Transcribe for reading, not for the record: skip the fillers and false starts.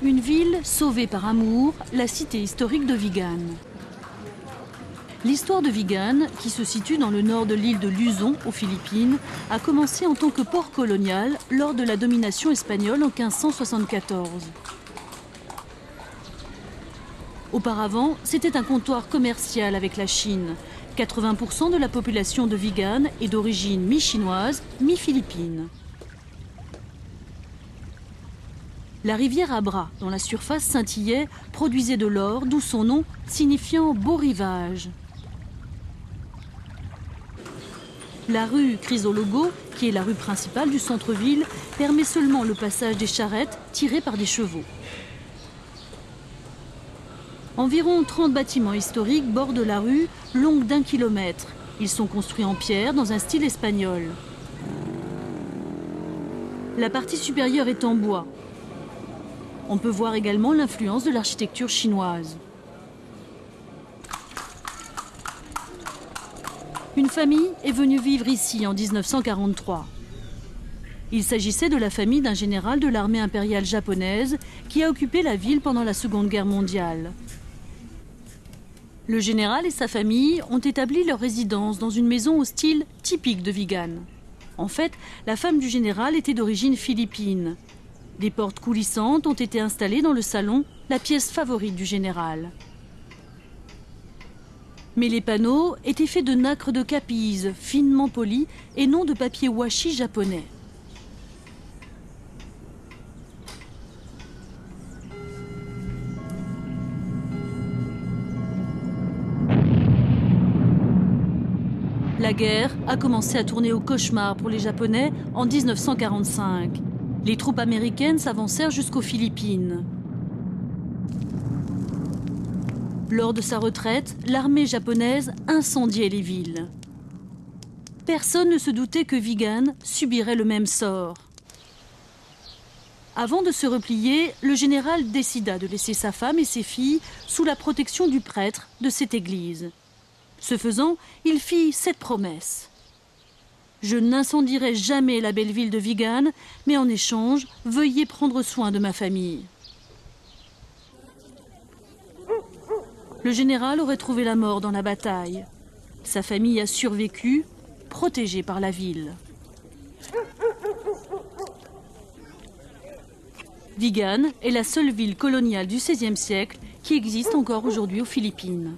Une ville sauvée par amour, la cité historique de Vigan. L'histoire de Vigan, qui se situe dans le nord de l'île de Luzon, aux Philippines, a commencé en tant que port colonial lors de la domination espagnole en 1574. Auparavant, c'était un comptoir commercial avec la Chine. 80% de la population de Vigan est d'origine mi-chinoise, mi-philippine. La rivière Abra, dont la surface scintillait, produisait de l'or, d'où son nom, signifiant beau rivage. La rue Chrysologo, qui est la rue principale du centre-ville, permet seulement le passage des charrettes tirées par des chevaux. Environ 30 bâtiments historiques bordent la rue, longue d'1 kilomètre. Ils sont construits en pierre dans un style espagnol. La partie supérieure est en bois. On peut voir également l'influence de l'architecture chinoise. Une famille est venue vivre ici en 1943. Il s'agissait de la famille d'un général de l'armée impériale japonaise qui a occupé la ville pendant la Seconde Guerre mondiale. Le général et sa famille ont établi leur résidence dans une maison au style typique de Vigan. En fait, la femme du général était d'origine philippine. Des portes coulissantes ont été installées dans le salon, la pièce favorite du général. Mais les panneaux étaient faits de nacre de Capiz, finement polis, et non de papier washi japonais. La guerre a commencé à tourner au cauchemar pour les Japonais en 1945. Les troupes américaines s'avancèrent jusqu'aux Philippines. Lors de sa retraite, l'armée japonaise incendiait les villes. Personne ne se doutait que Vigan subirait le même sort. Avant de se replier, le général décida de laisser sa femme et ses filles sous la protection du prêtre de cette église. Ce faisant, il fit cette promesse. « Je n'incendierai jamais la belle ville de Vigan, mais en échange, veuillez prendre soin de ma famille. » Le général aurait trouvé la mort dans la bataille. Sa famille a survécu, protégée par la ville. Vigan est la seule ville coloniale du XVIe siècle qui existe encore aujourd'hui aux Philippines.